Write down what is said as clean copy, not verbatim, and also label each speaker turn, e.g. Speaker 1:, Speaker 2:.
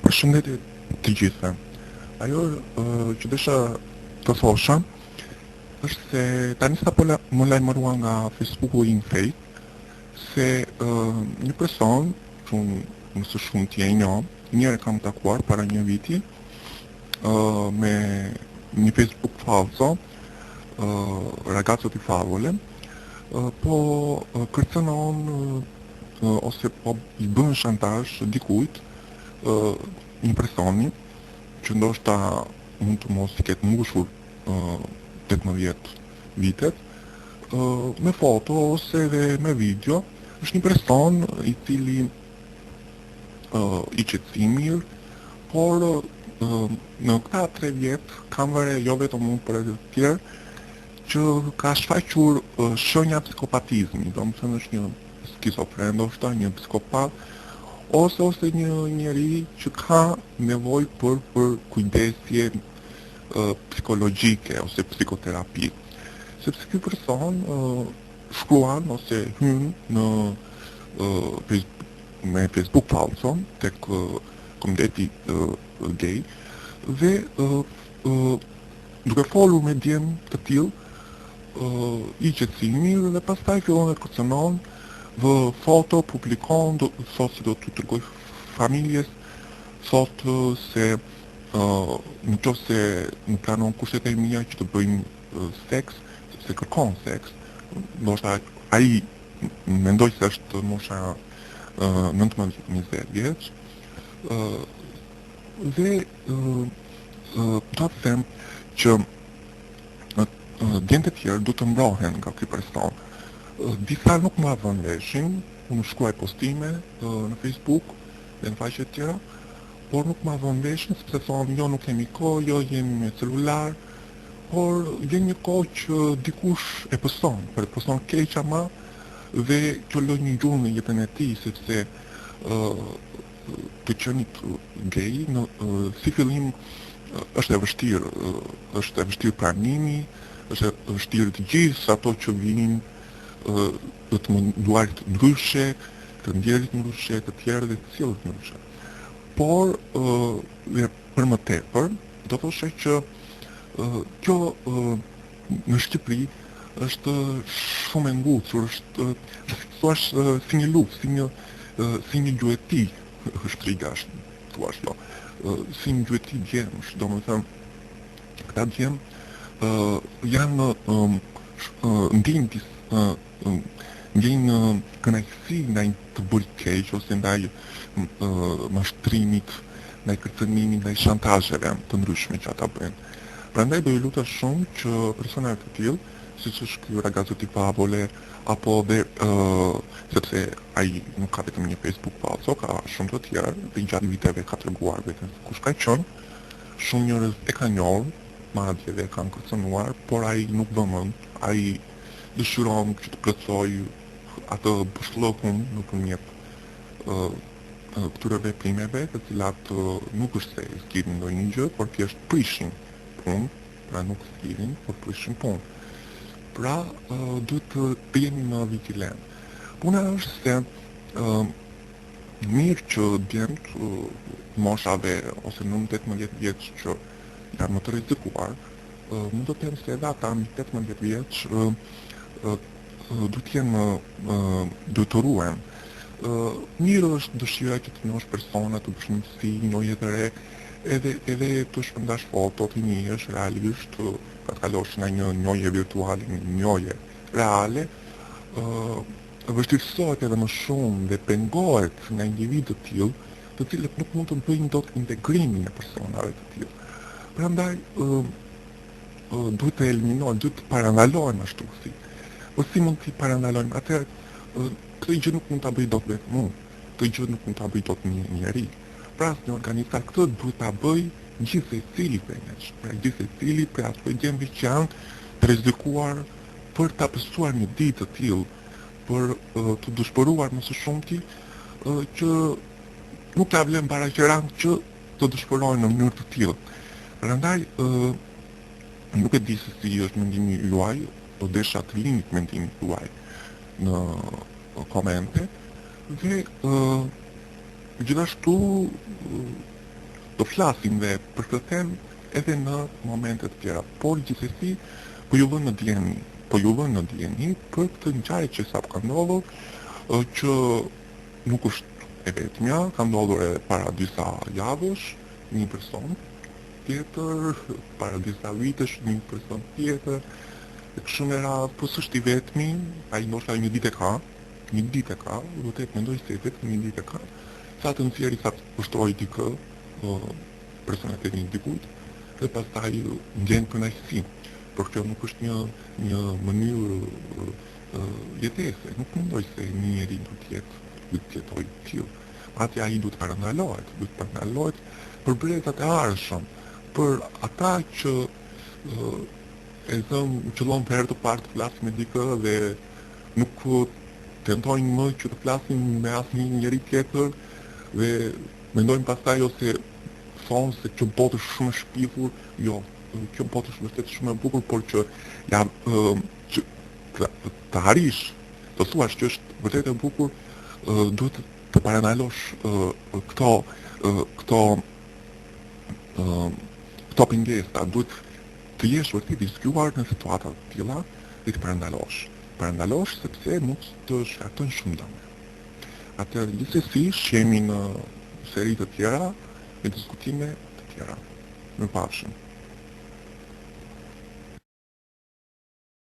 Speaker 1: Përshëndetje të gjithëve. Ajo që desha të thosha është se tani sapo më lajmërua nga Facebooku i Fake se një person që unë më së shumti e njoh, njëherë kam takuar para një viti me një Facebook falso, ragazzo di favole, po kërcënon ose po i bën shantazh dikujt, një personi që ndoshta mund të mos i ketë mbushur 18 vitet, me foto ose edhe me video. Është një person i cili i qetësi mirë, por në këta 3 vjet kam vëre jo vetëm unë për edhe të tjerë që ka shfaqur shenja psikopatizmi, domethënë është një skizofren, ndoshta një psikopat, ose një njeri që ka nevojë për kujdesje psikologjike ose psikoterapi. Sepse ky person shkruan ose hyn në me Facebook falso tek komiteti gay dhe duke folur me djem të tillë i qetësimir dhe pastaj fillon të kërcënon, vë foto, publikon, thot se do t'u tregoj familjes, thot se në qoftë se nuk planon kushtet e mia që të bëjmë seks, sepse kërkon seks, ndoshta ai mendoj se është mosha 19-20 vjeç, dhe do të them që djemtë e tjerë du të mbrohen nga ky person. Disa nuk më vën veshin, unë shkruaj postime në Facebook dhe në faqe të tjera, por nuk më vën veshin sepse thonë jo nuk kemi kohë, jo jemi me celular, por vjen një kohë që dikush e pëson, por e pëson keq ama dhe kjo lë një gjumë në jetën e tij sepse të qenit gay si fillim është e vështirë pranimi, është e vështirë të gjithë ato që vinin të menduarit ndryshe, të ndjerit ndryshe, të tjerë dhe të cilët ndryshe. Por, dhe për më tepër, do thoshe që kjo në Shqipëri është shumë e ngucur, është thuash si një luftë, si një gjueti shtrigash, thuash jo, si një gjueti djemsh, domethënë këta djem janë ndjejnë kënaqësi ndaj të bërit keq ose ndaj mashtrimit, ndaj kërcënimit, ndaj shantazheve të ndryshme që ata bëjnë. Prandaj do ju lutesh shumë që persona të tillë, siç është ky ragazzo di favole, apo dhe sepse ai nuk ka vetëm një Facebook falso, ka shumë të tjerë, dhe gjatë viteve ka treguar vetëm kush ka qenë, shumë njerëz e kanë njohur, madje dhe kanë kërcënuar, por ai nuk bën mend, ai dëshiron që të plotësoj atë bëshllëkun nëpërmjet këtyre veprimeve, të cilat nuk është se zgjidhin ndonjë gjë, por thjesht prishin punë, pra nuk zgjidhin, por prishin punë. Pra, duhet të jemi më vigilent. Puna është se mirë që djemt moshave ose 18 vjeç që janë më të rrezikuar, mund të them se edhe ata mbi 18 vjeç duhet jenë detyruar. Mirë është dëshira që të njohësh persona, të bësh miqësi, njohje të re, edhe të shpërndash foto të njësh realisht, pa të kalosh nga një njohje virtuale në një njohje reale, vështirësohet edhe më shumë dhe pengohet nga individë të tillë, të cilët nuk mund të bëjnë dot integrimin e personave të tillë. Prandaj duhet të eliminojmë, duhet të parandalojmë ashtu si. Po si mund të parandalojmë? Atëherë këtë gjë nuk mund ta bëj dot vetëm unë, këtë gjë nuk mund ta bëj dot një njeri. Pra një organizat këtë duhet ta bëj gjithsecili prej nesh, pra gjithsecili prej atyre djemve që janë të rrezikuar për ta pësuar një ditë të tillë, për të dëshpëruar më së shumti që nuk ta vlen paraqeran që të dëshpërojnë në mënyrë të tillë. Prandaj nuk e di se si është mendimi juaj, do desha të linit mendimin juaj në komente dhe gjithashtu do flasim dhe për këtë temë edhe në momente të tjera, por gjithsesi po ju vënë në dieni për këtë ngjarje që sapo ka ndodhur, që nuk është e vetmja, ka ndodhur edhe para disa javësh, një person tjetër, para disa vitesh një person tjetër, e kështu me radhë, po s'është i vetmi, ai ndoshta një ditë e ka, vërtet mendoj se vetëm një ditë e ka, sa të nxjerrë sa të ushtrojë dikë, personalitetin e dikujt, dhe pastaj ndjen kënaqësi. Por kjo nuk është një mënyrë jetese, nuk mendoj se një njeri duhet të jetojë tillë. Atje ai duhet të parandalohet për brezat e arshëm, për ata që qëllon për herë të parë të flasin me dikë dhe nuk tentojnë më që të flasin me asnjë njeri tjetër dhe mendojnë pastaj ose thonë se kjo botë është shumë e shpifur, jo, kjo botë është vërtet shumë e bukur, por që që të arrish, të thuash që është vërtet e bukur, duhet të parandalosh këto pengesa, duhet të jesh vërtet i zgjuar në situata të tilla dhe të parandalosh sepse mund të shkaktojnë shumë dëm. Atëherë gjithsesi shihemi në seri të tjera me diskutime të tjera. Mirupafshim.